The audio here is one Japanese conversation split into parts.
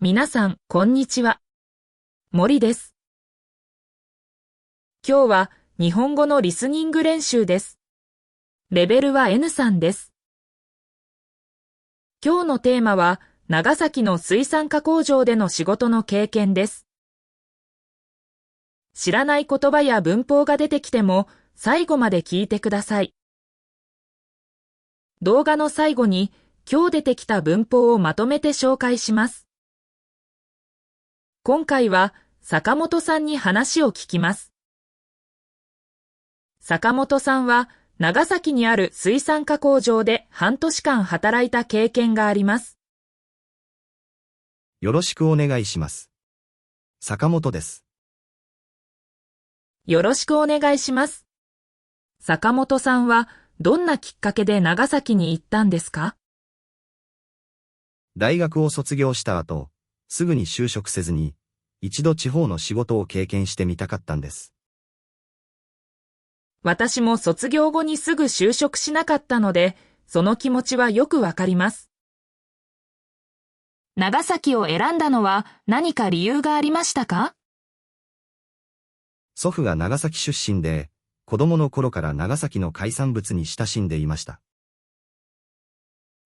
皆さん、こんにちは。森です。今日は日本語のリスニング練習です。レベルは N3 です。今日のテーマは、長崎の水産加工場での仕事の経験です。知らない言葉や文法が出てきても、最後まで聞いてください。動画の最後に、今日出てきた文法をまとめて紹介します。今回は坂本さんに話を聞きます。坂本さんは長崎にある水産加工場で半年間働いた経験があります。よろしくお願いします。坂本です。よろしくお願いします。坂本さんはどんなきっかけで長崎に行ったんですか？大学を卒業した後、すぐに就職せずに、一度地方の仕事を経験してみたかったんです。私も卒業後にすぐ就職しなかったので、その気持ちはよくわかります。長崎を選んだのは何か理由がありましたか？祖父が長崎出身で、子供の頃から長崎の海産物に親しんでいました。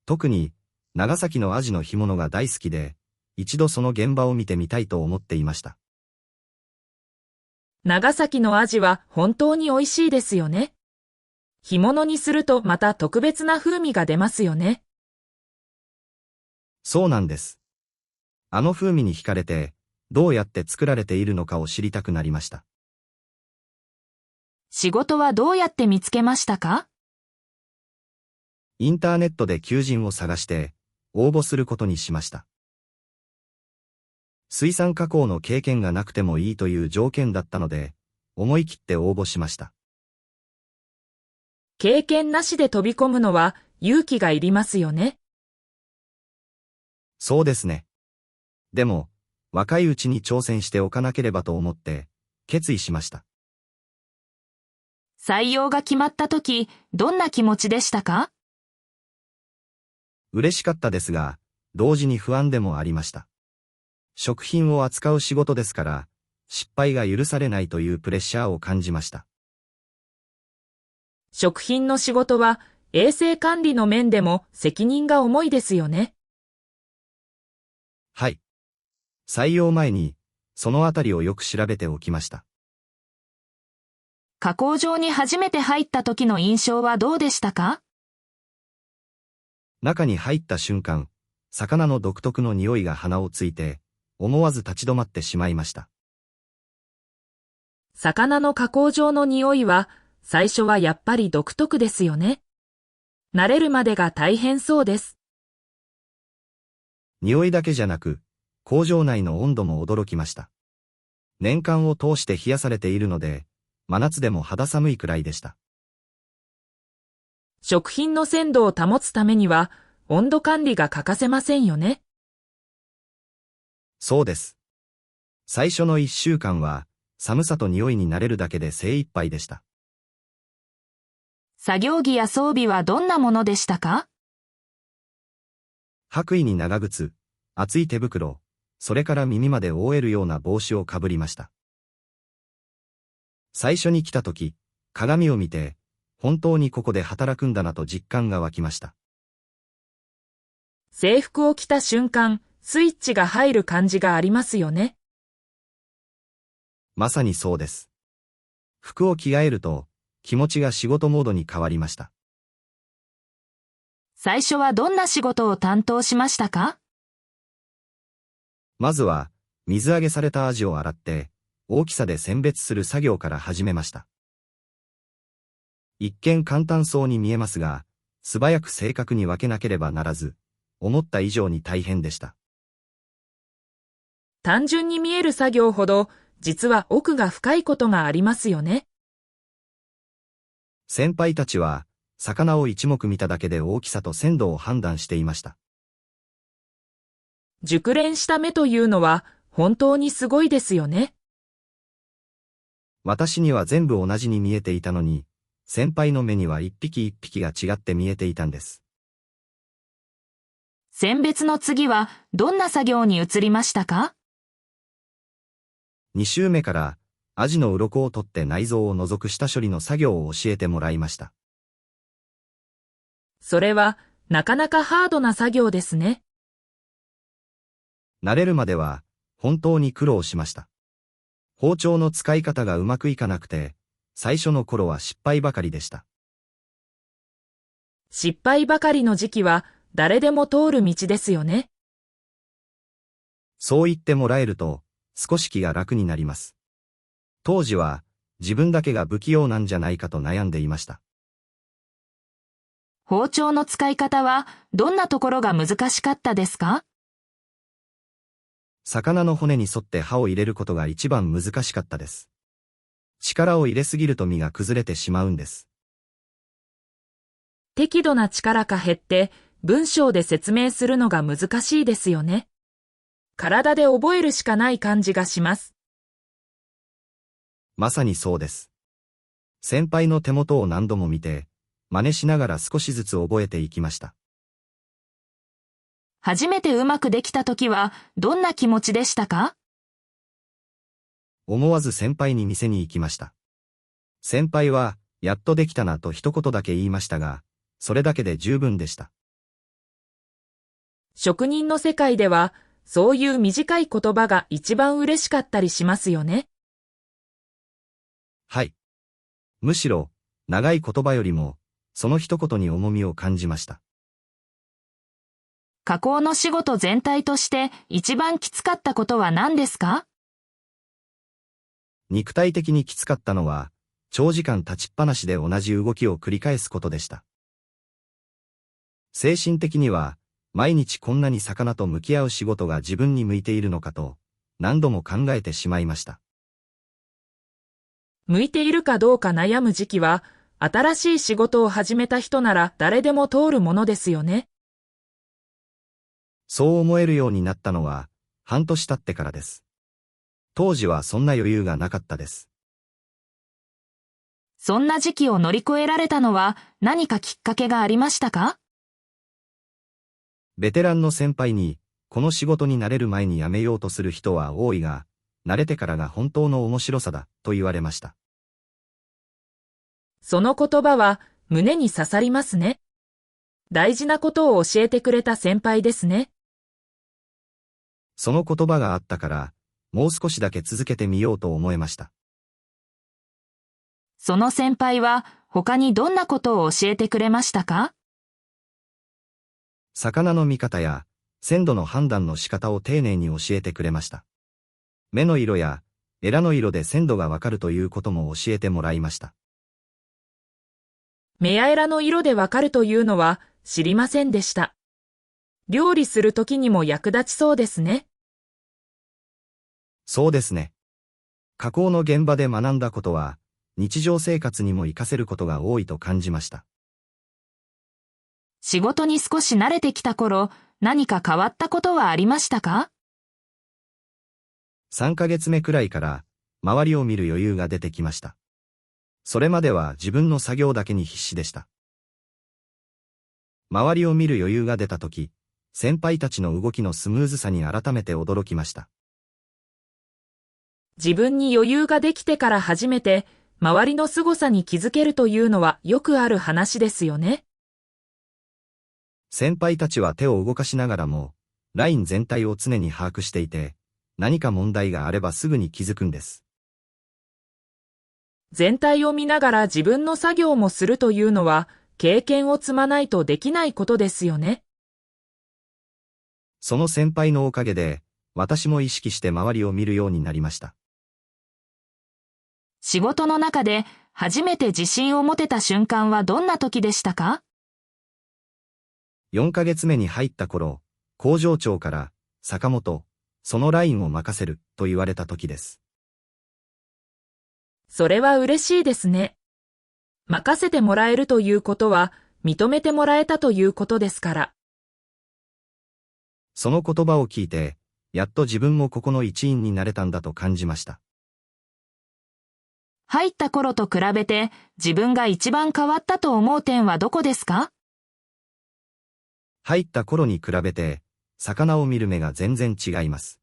特に、長崎のアジの干物が大好きで、一度その現場を見てみたいと思っていました。長崎のアジは本当に美味しいですよね。干物にするとまた特別な風味が出ますよね。そうなんです。あの風味に惹かれて、どうやって作られているのかを知りたくなりました。仕事はどうやって見つけましたか？インターネットで求人を探して、応募することにしました。水産加工の経験がなくてもいいという条件だったので、思い切って応募しました。経験なしで飛び込むのは勇気がいりますよね。そうですね。でも、若いうちに挑戦しておかなければと思って、決意しました。採用が決まったとき、どんな気持ちでしたか？嬉しかったですが、同時に不安でもありました。食品を扱う仕事ですから、失敗が許されないというプレッシャーを感じました。食品の仕事は衛生管理の面でも責任が重いですよね。はい。採用前に、そのあたりをよく調べておきました。加工場に初めて入った時の印象はどうでしたか？中に入った瞬間、魚の独特の匂いが鼻をついて、思わず立ち止まってしまいました。魚の加工場の匂いは、最初はやっぱり独特ですよね。慣れるまでが大変そうです。匂いだけじゃなく、工場内の温度も驚きました。年間を通して冷やされているので、真夏でも肌寒いくらいでした。食品の鮮度を保つためには、温度管理が欠かせませんよね。そうです。最初の1週間は、寒さと匂いに慣れるだけで精一杯でした。作業着や装備はどんなものでしたか？白衣に長靴、厚い手袋、それから耳まで覆えるような帽子をかぶりました。最初に来た時、鏡を見て、本当にここで働くんだなと実感が湧きました。制服を着た瞬間、スイッチが入る感じがありますよね。まさにそうです。服を着替えると、気持ちが仕事モードに変わりました。最初はどんな仕事を担当しましたか？まずは、水揚げされたアジを洗って、大きさで選別する作業から始めました。一見簡単そうに見えますが、素早く正確に分けなければならず、思った以上に大変でした。単純に見える作業ほど、実は奥が深いことがありますよね。先輩たちは、魚を一目見ただけで大きさと鮮度を判断していました。熟練した目というのは、本当にすごいですよね。私には全部同じに見えていたのに、先輩の目には一匹一匹が違って見えていたんです。選別の次はどんな作業に移りましたか？ 2 週目からアジの鱗を取って内臓を除く下処理の作業を教えてもらいました。それはなかなかハードな作業ですね。慣れるまでは本当に苦労しました。包丁の使い方がうまくいかなくて、最初の頃は失敗ばかりでした。失敗ばかりの時期は誰でも通る道ですよね。そう言ってもらえると少し気が楽になります。当時は自分だけが不器用なんじゃないかと悩んでいました。包丁の使い方はどんなところが難しかったですか？魚の骨に沿って刃を入れることが一番難しかったです。力を入れすぎると身が崩れてしまうんです。適度な力が減って文章で説明するのが難しいですよね。体で覚えるしかない感じがします。まさにそうです。先輩の手元を何度も見て、真似しながら少しずつ覚えていきました。初めてうまくできたときはどんな気持ちでしたか？思わず先輩に店に行きました。先輩は、やっとできたなと一言だけ言いましたが、それだけで十分でした。職人の世界では、そういう短い言葉が一番嬉しかったりしますよね。はい。むしろ、長い言葉よりも、その一言に重みを感じました。加工の仕事全体として一番きつかったことは何ですか？肉体的にきつかったのは、長時間立ちっぱなしで同じ動きを繰り返すことでした。精神的には、毎日こんなに魚と向き合う仕事が自分に向いているのかと、何度も考えてしまいました。向いているかどうか悩む時期は、新しい仕事を始めた人なら誰でも通るものですよね。そう思えるようになったのは、半年経ってからです。当時はそんな余裕がなかったです。そんな時期を乗り越えられたのは何かきっかけがありましたか？ベテランの先輩に、この仕事に慣れる前に辞めようとする人は多いが、慣れてからが本当の面白さだ、と言われました。その言葉は胸に刺さりますね。大事なことを教えてくれた先輩ですね。その言葉があったから、もう少しだけ続けてみようと思えました。その先輩は他にどんなことを教えてくれましたか？魚の見方や鮮度の判断の仕方を丁寧に教えてくれました。目の色やエラの色で鮮度がわかるということも教えてもらいました。目やエラの色でわかるというのは知りませんでした。料理するときにも役立ちそうですね。そうですね。加工の現場で学んだことは、日常生活にも活かせることが多いと感じました。仕事に少し慣れてきた頃、何か変わったことはありましたか？3ヶ月目くらいから、周りを見る余裕が出てきました。それまでは自分の作業だけに必死でした。周りを見る余裕が出たとき、先輩たちの動きのスムーズさに改めて驚きました。自分に余裕ができてから初めて、周りの凄さに気づけるというのはよくある話ですよね。先輩たちは手を動かしながらも、ライン全体を常に把握していて、何か問題があればすぐに気づくんです。全体を見ながら自分の作業もするというのは、経験を積まないとできないことですよね。その先輩のおかげで、私も意識して周りを見るようになりました。仕事の中で初めて自信を持てた瞬間はどんな時でしたか？4ヶ月目に入った頃、工場長から、坂本、そのラインを任せる、と言われた時です。それは嬉しいですね。任せてもらえるということは、認めてもらえたということですから。その言葉を聞いて、やっと自分もここの一員になれたんだと感じました。入った頃と比べて、自分が一番変わったと思う点はどこですか？入った頃に比べて、魚を見る目が全然違います。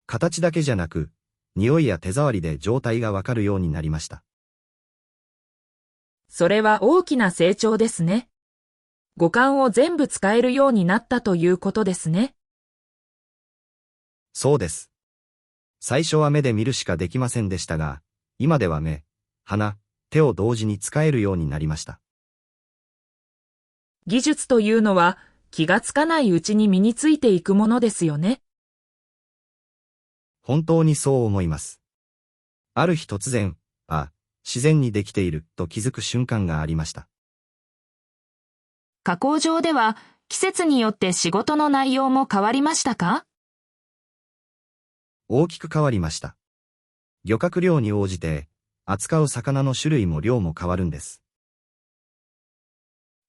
形だけじゃなく、匂いや手触りで状態がわかるようになりました。それは大きな成長ですね。五感を全部使えるようになったということですね。そうです。最初は目で見るしかできませんでしたが、今では目、鼻、手を同時に使えるようになりました。技術というのは気がつかないうちに身についていくものですよね。本当にそう思います。ある日突然、自然にできていると気づく瞬間がありました。加工場では季節によって仕事の内容も変わりましたか？大きく変わりました。漁獲量に応じて、扱う魚の種類も量も変わるんです。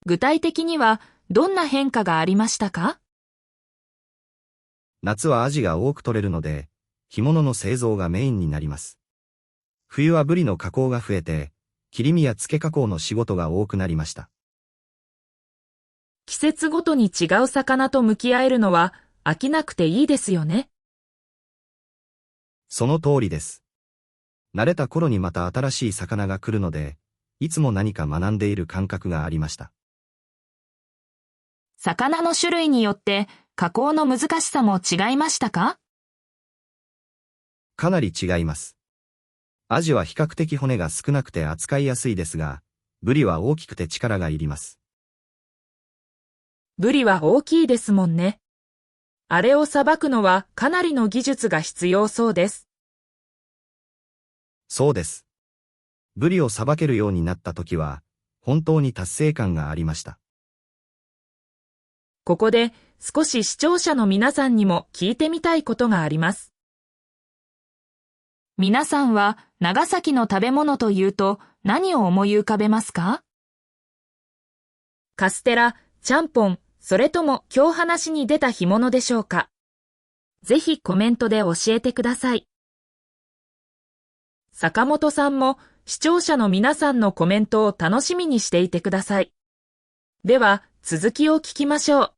具体的にはどんな変化がありましたか？夏はアジが多く取れるので、干物の製造がメインになります。冬はブリの加工が増えて、切り身や付け加工の仕事が多くなりました。季節ごとに違う魚と向き合えるのは飽きなくていいですよね。その通りです。慣れた頃にまた新しい魚が来るので、いつも何か学んでいる感覚がありました。魚の種類によって加工の難しさも違いましたか？かなり違います。アジは比較的骨が少なくて扱いやすいですが、ブリは大きくて力がいります。ブリは大きいですもんね。あれをさばくのはかなりの技術が必要そうです。そうです。ブリをさばけるようになった時は、本当に達成感がありました。ここで少し視聴者の皆さんにも聞いてみたいことがあります。皆さんは長崎の食べ物というと何を思い浮かべますか？カステラ、ちゃんぽん、それとも今日話に出た干物でしょうか？ぜひコメントで教えてください。坂本さんも視聴者の皆さんのコメントを楽しみにしていてください。では続きを聞きましょう。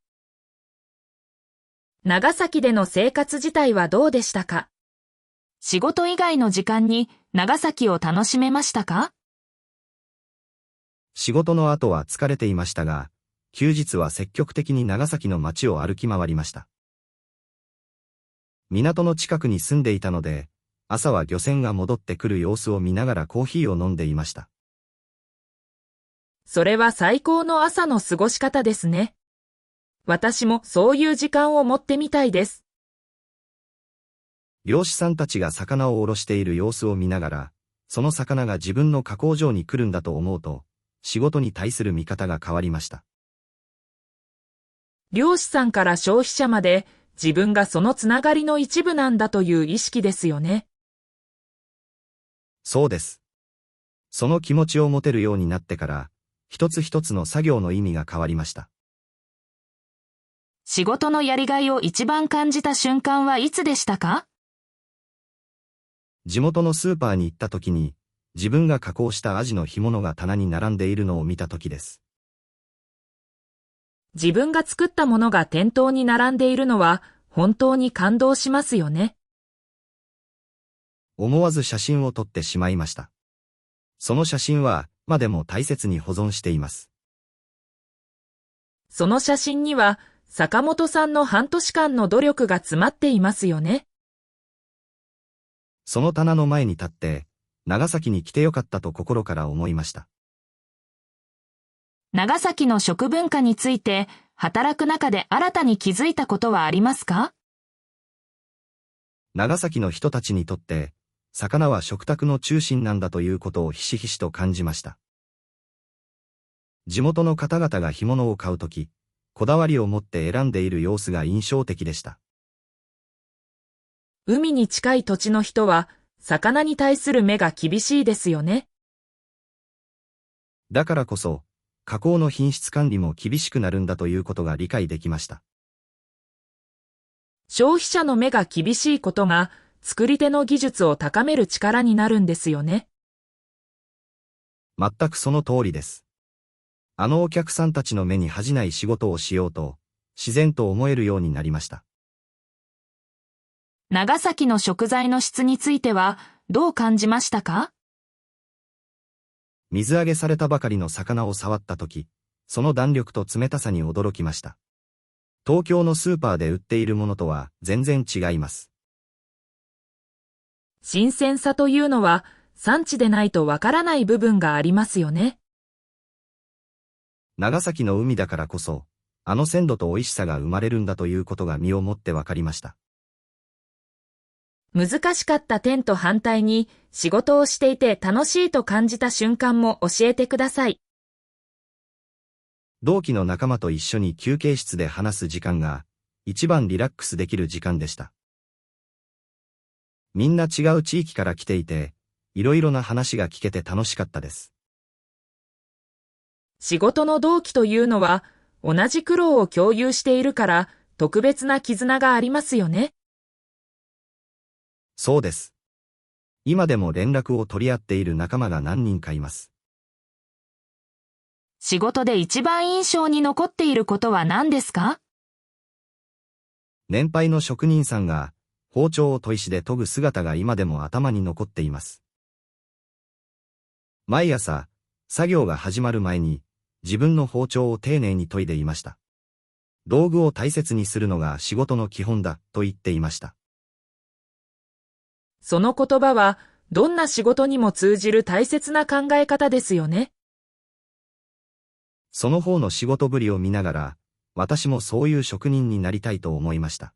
長崎での生活自体はどうでしたか？仕事以外の時間に長崎を楽しめましたか？仕事の後は疲れていましたが、休日は積極的に長崎の街を歩き回りました。港の近くに住んでいたので、朝は漁船が戻ってくる様子を見ながらコーヒーを飲んでいました。それは最高の朝の過ごし方ですね。私もそういう時間を持ってみたいです。漁師さんたちが魚をおろしている様子を見ながら、その魚が自分の加工場に来るんだと思うと、仕事に対する見方が変わりました。漁師さんから消費者まで自分がそのつながりの一部なんだという意識ですよね。そうです。その気持ちを持てるようになってから、一つ一つの作業の意味が変わりました。仕事のやりがいを一番感じた瞬間はいつでしたか？地元のスーパーに行った時に、自分が加工したアジの干物が棚に並んでいるのを見た時です。自分が作ったものが店頭に並んでいるのは本当に感動しますよね。思わず写真を撮ってしまいました。その写真は今でも大切に保存しています。その写真には坂本さんの半年間の努力が詰まっていますよね。その棚の前に立って、長崎に来てよかったと心から思いました。長崎の食文化について働く中で新たに気づいたことはありますか？長崎の人たちにとって、魚は食卓の中心なんだということをひしひしと感じました。地元の方々が干物を買うとき、こだわりを持って選んでいる様子が印象的でした。海に近い土地の人は、魚に対する目が厳しいですよね。だからこそ、加工の品質管理も厳しくなるんだということが理解できました。消費者の目が厳しいことが、作り手の技術を高める力になるんですよね。全くその通りです。あのお客さんたちの目に恥じない仕事をしようと、自然と思えるようになりました。長崎の食材の質についてはどう感じましたか？水揚げされたばかりの魚を触ったとき、その弾力と冷たさに驚きました。東京のスーパーで売っているものとは全然違います。新鮮さというのは産地でないとわからない部分がありますよね。長崎の海だからこそ、あの鮮度と美味しさが生まれるんだということが身をもってわかりました。難しかった点と反対に仕事をしていて楽しいと感じた瞬間も教えてください。同期の仲間と一緒に休憩室で話す時間が、一番リラックスできる時間でした。みんな違う地域から来ていて、いろいろな話が聞けて楽しかったです。仕事の同期というのは同じ苦労を共有しているから特別な絆がありますよね。そうです。今でも連絡を取り合っている仲間が何人かいます。仕事で一番印象に残っていることは何ですか？年配の職人さんが包丁を砥石で研ぐ姿が今でも頭に残っています。毎朝、作業が始まる前に自分の包丁を丁寧に研いでいました。道具を大切にするのが仕事の基本だと言っていました。その言葉はどんな仕事にも通じる大切な考え方ですよね。その方の仕事ぶりを見ながら、私もそういう職人になりたいと思いました。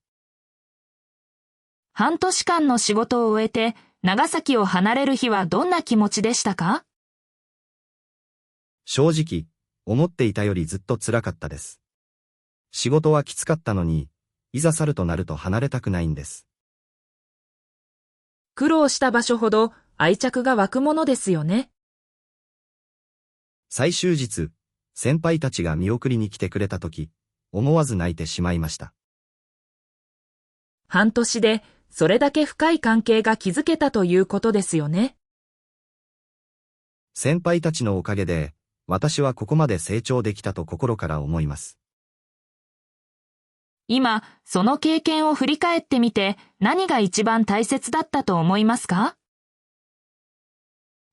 半年間の仕事を終えて長崎を離れる日はどんな気持ちでしたか？正直、思っていたよりずっと辛かったです。仕事はきつかったのに、いざ去るとなると離れたくないんです。苦労した場所ほど愛着が湧くものですよね。最終日、先輩たちが見送りに来てくれたとき、思わず泣いてしまいました。半年でそれだけ深い関係が築けたということですよね。先輩たちのおかげで、私はここまで成長できたと心から思います。今、その経験を振り返ってみて何が一番大切だったと思いますか？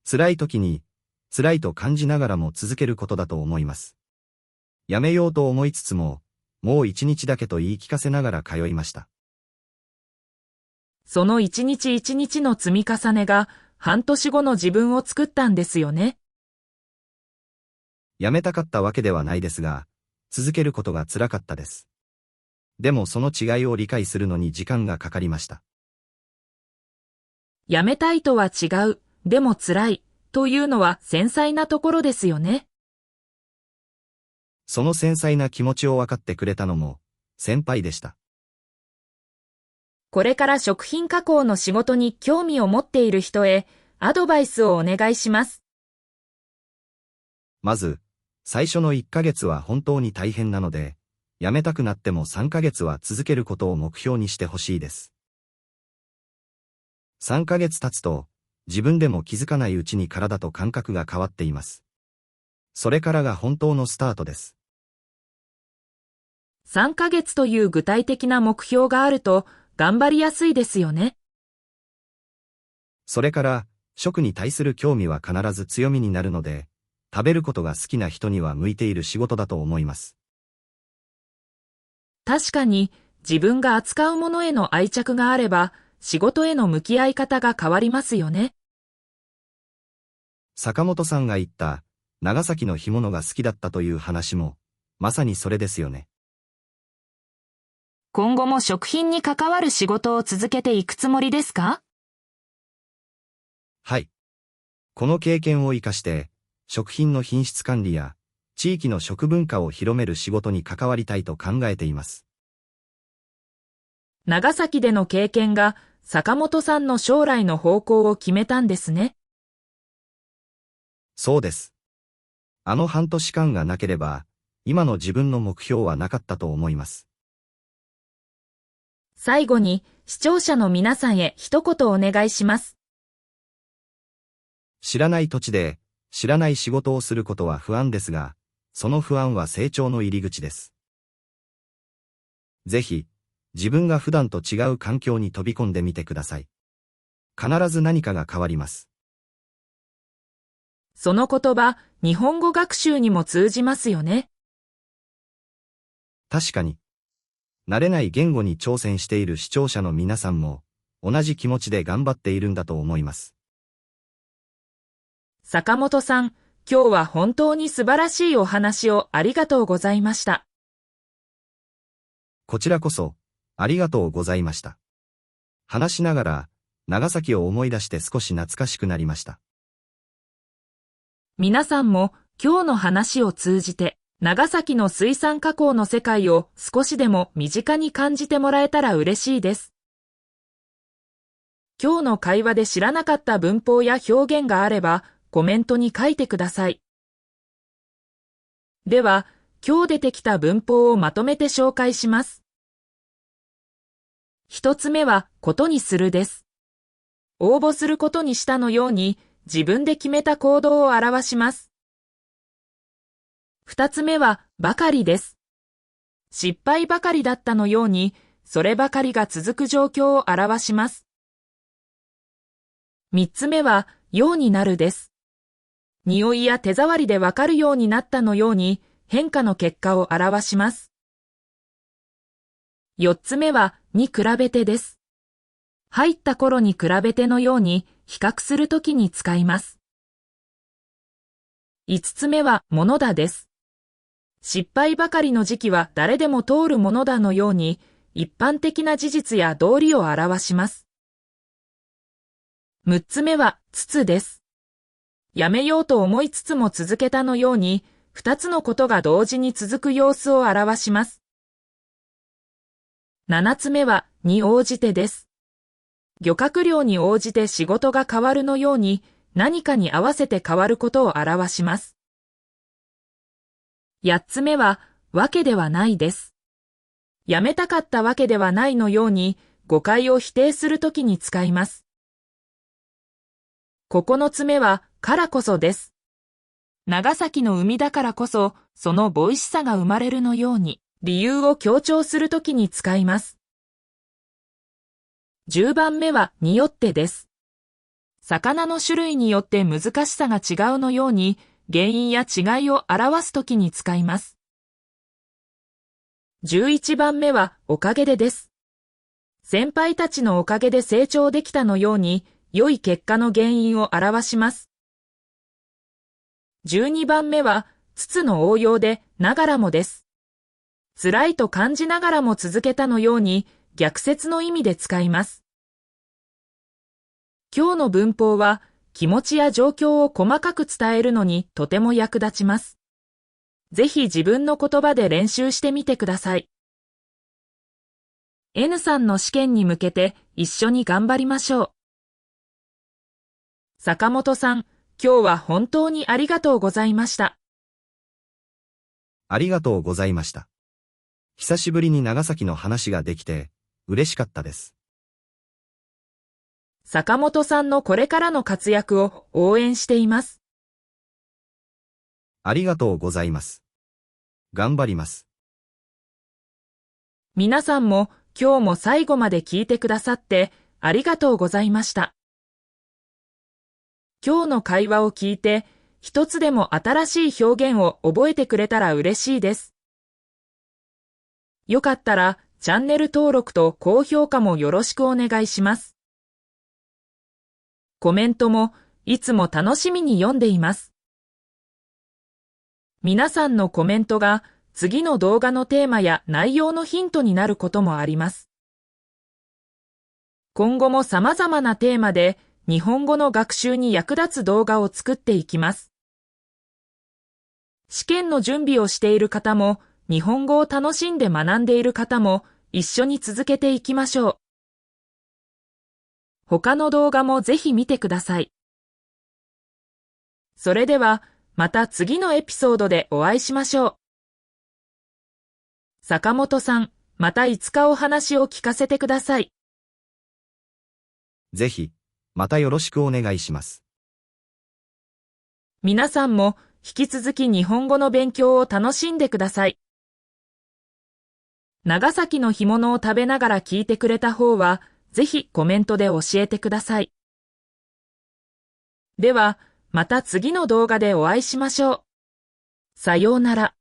辛い時に、辛いと感じながらも続けることだと思います。やめようと思いつつも、もう一日だけと言い聞かせながら通いました。その一日一日の積み重ねが半年後の自分を作ったんですよね。やめたかったわけではないですが、続けることが辛かったです。でもその違いを理解するのに時間がかかりました。やめたいとは違う、でも辛い、というのは繊細なところですよね。その繊細な気持ちを分かってくれたのも、先輩でした。これから食品加工の仕事に興味を持っている人へ、アドバイスをお願いします。まず、最初の1ヶ月は本当に大変なので、辞めたくなっても3ヶ月は続けることを目標にしてほしいです。3ヶ月経つと、自分でも気づかないうちに体と感覚が変わっています。それからが本当のスタートです。3ヶ月という具体的な目標があると頑張りやすいですよね。それから、食に対する興味は必ず強みになるので、食べることが好きな人には向いている仕事だと思います。確かに自分が扱うものへの愛着があれば仕事への向き合い方が変わりますよね。坂本さんが言った長崎の干物が好きだったという話もまさにそれですよね。今後も食品に関わる仕事を続けていくつもりですか？はい。この経験を生かして食品の品質管理や地域の食文化を広める仕事に関わりたいと考えています。長崎での経験が坂本さんの将来の方向を決めたんですね。そうです。あの半年間がなければ、今の自分の目標はなかったと思います。最後に視聴者の皆さんへ一言お願いします。知らない土地で、知らない仕事をすることは不安ですが、その不安は成長の入り口です。ぜひ、自分が普段と違う環境に飛び込んでみてください。必ず何かが変わります。その言葉、日本語学習にも通じますよね。確かに。慣れない言語に挑戦している視聴者の皆さんも、同じ気持ちで頑張っているんだと思います。坂本さん、今日は本当に素晴らしいお話をありがとうございました。こちらこそ、ありがとうございました。話しながら、長崎を思い出して少し懐かしくなりました。皆さんも今日の話を通じて、長崎の水産加工の世界を少しでも身近に感じてもらえたら嬉しいです。今日の会話で知らなかった文法や表現があれば、コメントに書いてください。では、今日出てきた文法をまとめて紹介します。一つ目は、ことにするです。応募することにしたのように、自分で決めた行動を表します。二つ目は、ばかりです。失敗ばかりだったのように、そればかりが続く状況を表します。三つ目は、ようになるです。匂いや手触りでわかるようになったのように、変化の結果を表します。四つ目は、に比べてです。入った頃に比べてのように、比較するときに使います。五つ目は、ものだです。失敗ばかりの時期は誰でも通るものだのように、一般的な事実や道理を表します。六つ目は、つつです。やめようと思いつつも続けたのように、二つのことが同時に続く様子を表します。七つ目は、に応じてです。漁獲量に応じて仕事が変わるのように、何かに合わせて変わることを表します。八つ目は、わけではないです。やめたかったわけではないのように、誤解を否定するときに使います。九つ目は、からこそです。長崎の海だからこそ、その美味しさが生まれるのように、理由を強調するときに使います。10番目は、によってです。魚の種類によって難しさが違うのように、原因や違いを表すときに使います。11番目は、おかげでです。先輩たちのおかげで成長できたのように、良い結果の原因を表します。12番目は、つつの応用で、ながらもです。辛いと感じながらも続けたのように、逆説の意味で使います。今日の文法は、気持ちや状況を細かく伝えるのにとても役立ちます。ぜひ自分の言葉で練習してみてください。N さんの試験に向けて一緒に頑張りましょう。坂本さん、今日は本当にありがとうございました。ありがとうございました。久しぶりに長崎の話ができて、嬉しかったです。坂本さんのこれからの活躍を応援しています。ありがとうございます。頑張ります。皆さんも今日も最後まで聞いてくださってありがとうございました。今日の会話を聞いて、一つでも新しい表現を覚えてくれたら嬉しいです。よかったらチャンネル登録と高評価もよろしくお願いします。コメントもいつも楽しみに読んでいます。皆さんのコメントが次の動画のテーマや内容のヒントになることもあります。今後も様々なテーマで日本語の学習に役立つ動画を作っていきます。試験の準備をしている方も、日本語を楽しんで学んでいる方も一緒に続けていきましょう。他の動画もぜひ見てください。それでは、また次のエピソードでお会いしましょう。坂本さん、またいつかお話を聞かせてください。ぜひ、またよろしくお願いします。皆さんも引き続き日本語の勉強を楽しんでください。長崎の干物を食べながら聞いてくれた方は、ぜひコメントで教えてください。では、また次の動画でお会いしましょう。さようなら。